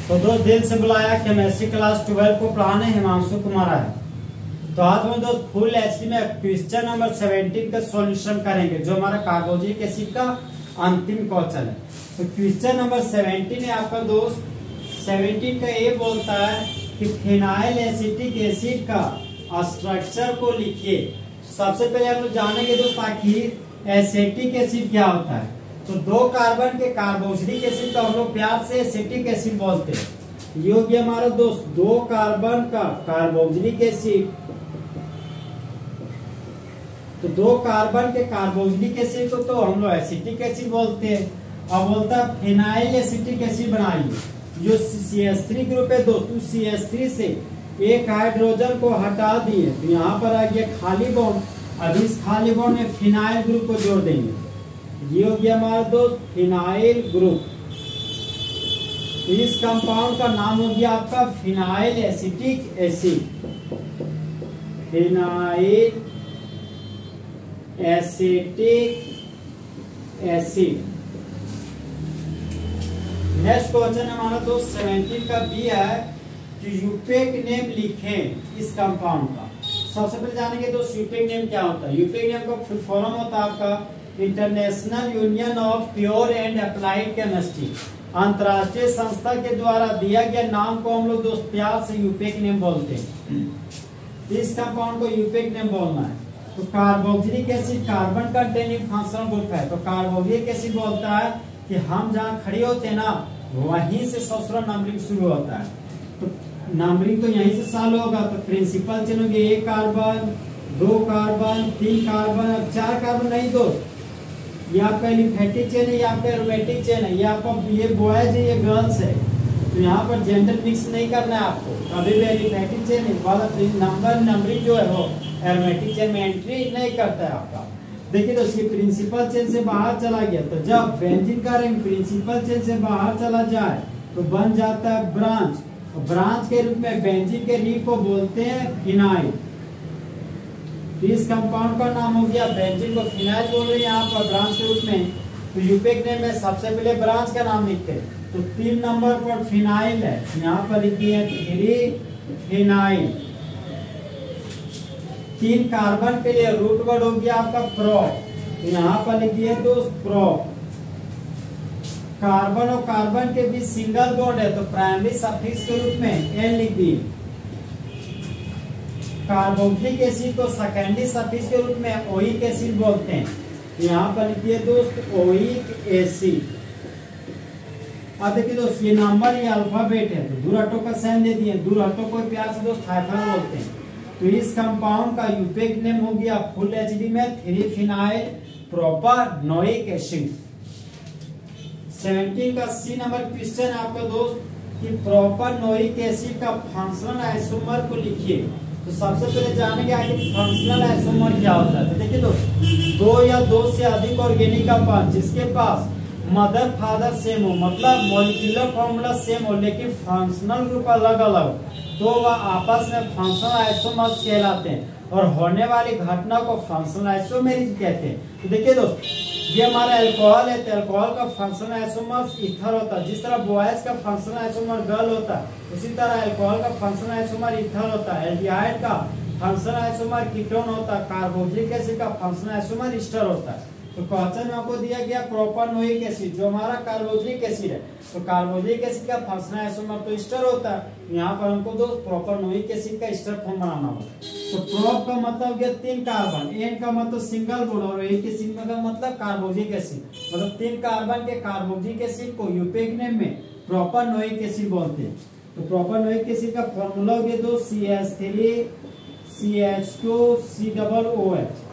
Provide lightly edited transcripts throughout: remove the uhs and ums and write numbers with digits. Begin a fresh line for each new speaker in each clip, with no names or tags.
तो दोस्त दिल से बुलाया केमिस्ट्री क्लास 12 को पढ़ाने हिमांशु कुमार है। तो आज हम दोस्त फुल एचडी में क्वेश्चन नंबर 17 का सॉल्यूशन करेंगे, जो हमारा कार्बोक्सिलिक एसिड का अंतिम क्वेश्चन है। तो क्वेश्चन नंबर 17 है आपका दोस्त। 17 का ये बोलता है कि फिनाइल एसिटिक एसिड का स्ट्रक्चर को लिखिए। सबसे पहले हम लोग जानेंगे दोस्त आखिर एसिटिक एसिड क्या होता है। तो दो कार्बन के कार्बोक्सिलिक एसिड का हम लोग प्यार से एसिटिक एसिड बोलते हैं। ये हो गया हमारा दोस्त दो कार्बन का कार्बोक्सिलिक एसिड। तो दो कार्बन के कार्बोक्सिलिक एसिड को तो हम लोग एसिटिक एसिड बोलते हैं। अब बोलता है फिनाइल एसिटिक एसिड बनाइए। जो CH3 ग्रुप है दोस्तों, CH3 से एक हाइड्रोजन को हटा दिए तो यहाँ पर आ गया खाली बॉन्ड। अब इस खाली बॉन्ड में फिनाइल ग्रुप को जोड़ देंगे। ये हो गया हमारा दोस्त फिनाइल ग्रुप। तो इस कंपाउंड का नाम हो गया आपका phenyl acetic acid. Phenyl acetic acid. Next question हमारा दोस्त 17 का बी है कि यूपेक नेम लिखें इस कंपाउंड का। सबसे पहले जानेंगे दोस्त यूपेक नेम क्या होता है। यूपेक नेम का फुल फॉर्म होता है आपका international union of pure and applied chemistry. अंतरराष्ट्रीय संस्था के द्वारा दिया गया नाम को हम लोग दोस्त प्यार से यूपेक नेम बोलते हैं। इस कंपाउंड को यूपेक नेम बोलना है। तो carboxylic acid carbon containing functional group है। तो कार्बोक्सिलिक एसिड बोलता है कि हम जहाँ खड़े होते हैं ना, वहीं से ससुरा नंबरिंग शुरू होता है। तो नंबरिंग तो यहीं से चालू होगा। तो प्रिंसिपल चेन होंगे एक कार्बन, दो कार्बन, तीन कार्बन, चार कार्बन नहीं दोस्त। ये आपका एलिफेटिक चेन है, ये आपका एरोमेटिक चेन है, ये आपका ये बॉयज है, ये गर्ल्स है। तो यहाँ पर जेंडर मिक्स नहीं करना है आपको। कभी भी एलिफेटिक चेन वाला नंबरिंग जो है वो एरोमेटिक चेन में एंट्री नहीं करता है आपका। देखिए दोस्तों प्रिंसिपल चेन से बाहर चला गया। तो जब बेंजीन का रिंग प्रिंसिपल चेन से बाहर चला जाए तो बन जाता है ब्रांच। ब्रांच के रूप में बेंजीन के रिंग को बोलते हैं फिनाइल। इस कंपाउंड का नाम हो गया, बेंजीन को फिनाइल बोल रहे हैं यहाँ पर ब्रांच के रूप में। तो यूपेक नेम में सबसे पहले ब्रांच का नाम लिखते हैं। तो 3 नंबर पर फिनाइल है, यहाँ पर लिखिए 3 फिनाइल। 3 कार्बन के लिए रूट वर्ड हो गया आपका प्रो। तो यहाँ पर लिखिए दोस्त प्रो। कार्बन और कार्बन के बीच सिंगल बॉन्ड है तो प्राइमरी सफिक्स के रूप में एन लिख दिए। कार्बोक्सिलिक एसिड को सेकेंडरी सफिक्स के रूप में ओइक एसिड बोलते हैं। यहाँ पर लिखिए दोस्त ओइक एसिड। अब देखिए दोस्त ये नंबर ये अल्फाबेट है तो दूर हटो का साइन दे दिए। दूर हटो को प्यार से दोस्त हाइफन बोलते हैं। तो इस कंपाउंड का यूपेक नेम हो गया फुल एचडी में 3 फिनाइल प्रोपानोइक एसिड। 17 का सी नंबर क्वेश्चन आपका दोस्त कि प्रोपानोइक एसिड का फंक्शनल आइसोमर को लिखिए। तो सबसे पहले जानेंगे आगे फंक्शनल आइसोमर क्या होता है। तो देखिए दोस्त 2 या 2 से अधिक ऑर्गेनिक कंपाउंड जिसके पास मदर फादर सेम हो, मतलब मॉलिक्यूलर फॉर्मूला सेम हो लेकिन फंक्शनल ग्रुप अलग अलग हो, तो वह आपस में फंक्शनल आइसोमर्स कहलाते हैं और होने वाली घटना को फंक्शनल आइसोमेरिज्म कहते हैं। तो देखिए दोस्त ये हमारा अल्कोहल है तो अल्कोहल का फंक्शनल आइसोमर ईथर होता है। जिस तरह बॉयज का फंक्शनल आइसोमर गर्ल होता है उसी तरह अल्कोहल का फंक्शनल आइसोमर ईथर होता है। एल्डिहाइड का फंक्शनल आइसोमर कीटोन होता है। कार्बोक्सिलिक एसिड का फंक्शनल आइसोमर ईस्टर होता है। तो क्वेश्चन में आपको दिया गया प्रोपानोइक एसिड जो हमारा कार्बोक्सिलिक एसिड है। तो कार्बोक्सिलिक एसिड का फंक्शनल आइसोमर तो ईस्टर होता है। यहाँ पर हमको दोस्त प्रोपानोइक एसिड का ईस्टर फॉर्म बनाना होगा। तो प्रोप का मतलब गया 3 कार्बन, एन का मतलब सिंगल बॉन्ड और एक एसिड का मतलब कार्बोक्सिलिक एसिड, मतलब 3 कार्बन के कार्बोक्सिलिक एसिड को यूपेक नेम में प्रोपानोइक एसिड बोलते हैं। तो प्रोपानोइक एसिड का फॉर्मूला हो गया दोस्त CH3 CH2 COOH।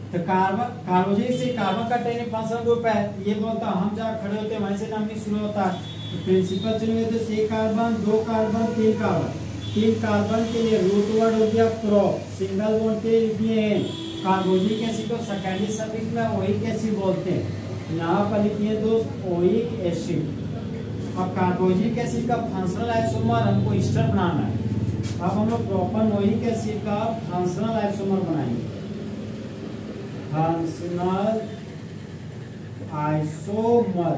तो कार्बोक्सिलिक से कार्बन का टेनिक फंक्शनल ग्रुप है। ये बोलता हम जहाँ खड़े होते हैं वहीं से नंबरिंग शुरू होता है। तो प्रिंसिपल चुनेंगे तो 6 कार्बन, 2 कार्बन, 3 कार्बन। 3 कार्बन के लिए रूट वर्ड हो गया प्रो। सिंगल बॉन्ड के लिए कार्बोक्सिलिक एसिड को सेकेंडरी सफिक्स में ओइक एसिड बोलते हैं। यहाँ पर लिखिए दोस्त ओइक एसिड। अब कार्बोक्सिलिक एसिड का फंक्शनल आइसोमर हमको ईस्टर बनाना है। अब हम लोग प्रोपानोइक एसिड का फंक्शनल आइसोमर बनाएंगे। फंक्शनल आइसोमर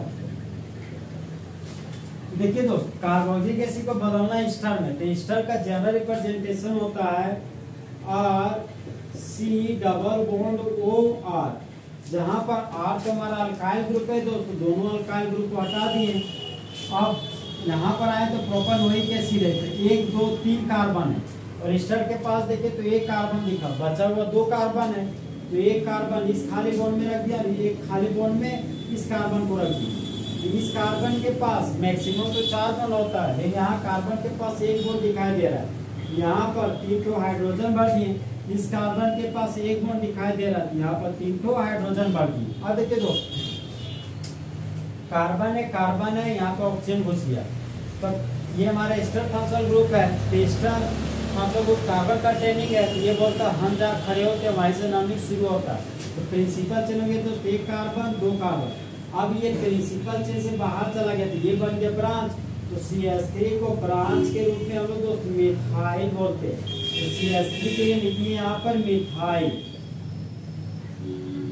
देखिए दोस्त, कार्बोक्सिलिक एसिड को बदलना एस्टर में, तो एस्टर का जनरल रिप्रेजेंटेशन होता है RC⋯OR, जहां पर R तो हमारा अल्काइल ग्रुप है दोस्त, दोनों अल्काइल ग्रुप को हटा दिए। अब यहाँ पर आए तो प्रोपेनोइक एसिड है, तो 1 2 3 कार्बन है, और एस्टर के पास देखे तो 1 कार्बन दिखा, बचा हुआ 2 कार्बन है, तो 1 कार्बन इस खाली बॉन्ड में रख दिया, एक खाली बॉन्ड में इस कार्बन को रख दिया। इस कार्बन के पास मैक्सिमम तो 4 बॉन्ड होता है, लेकिन यहाँ कार्बन के पास 1 बॉन्ड दिखाई दे रहा है, यहाँ पर 3 ठो हाइड्रोजन बढ़ दिए, इस कार्बन के पास 1 बॉन्ड दिखाई दे रहा है, यहाँ पर 3 ठो हाइड्रोजन बढ़ दिए। अब देखिए दोस्त, कार्बन है, यहाँ पर ऑक्सीजन घुस गया, तो ये हमारा एस्टर फंक्शनल ग्रुप है, तो ester functional group carbon containing है, तो ये बोलता है हम जहाँ खड़े होते हैं वहीं से नामिक शुरू होता है, तो प्रिंसिपल चेन हो गया दोस्त 1 कार्बन 2 कार्बन। अब ये प्रिंसिपल चेन से बाहर चला गया, तो ये बन गया ब्रांच, तो CH3 को ब्रांच के रूप में हम लोग दोस्त मिथाइल बोलते हैं, तो CH3 के लिए लिखिए यहाँ पर मिथाइल।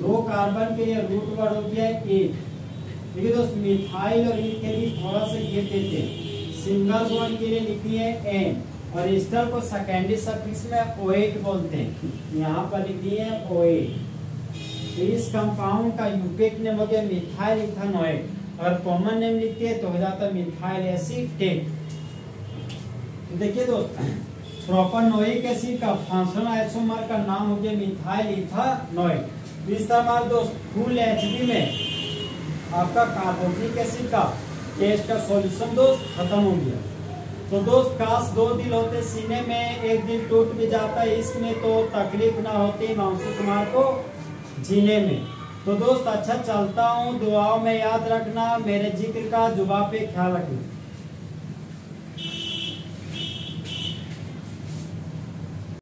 2 कार्बन के लिए रूट वर्ड हो गया 1। देखिए दोस्त, मिथाइल और इन के लिए थोड़ा सा घेर देते हैं, सिंगल बॉन्ड के लिए लिखिए N, और एस्टर को सेकेंडरी सफिक्स में OH बोलते हैं, यहाँ पर लिखिए OH। तो इस कंपाउंड का यूपेक नेम हो गया मिथाइल इथेनॉइड, अगर कॉमन नेम लिखते हैं तो हो जाता है मिथाइल एसीटेट। तो देखिए दोस्त, प्रोपेनोइक एसिड का फंक्शनल आइसोमर का नाम हो गया मिथाइल इथेनॉइड। तो इस तरह हमारे दोस्त फुल HB में आपका कार्बोक्सिलिक एसिड का टेस्ट का सॉल्यूशन दोस्त खत्म हो गया। तो दोस्त, काश 2 दिल होते सीने में, 1 दिल टूट भी जाता है इसमें, तो तकलीफ ना होती हिमांशु कुमार को जीने में। तो दोस्त, अच्छा चलता हूँ, दुआओं में याद रखना, मेरे जिक्र का जुबान पे ख्याल रखना।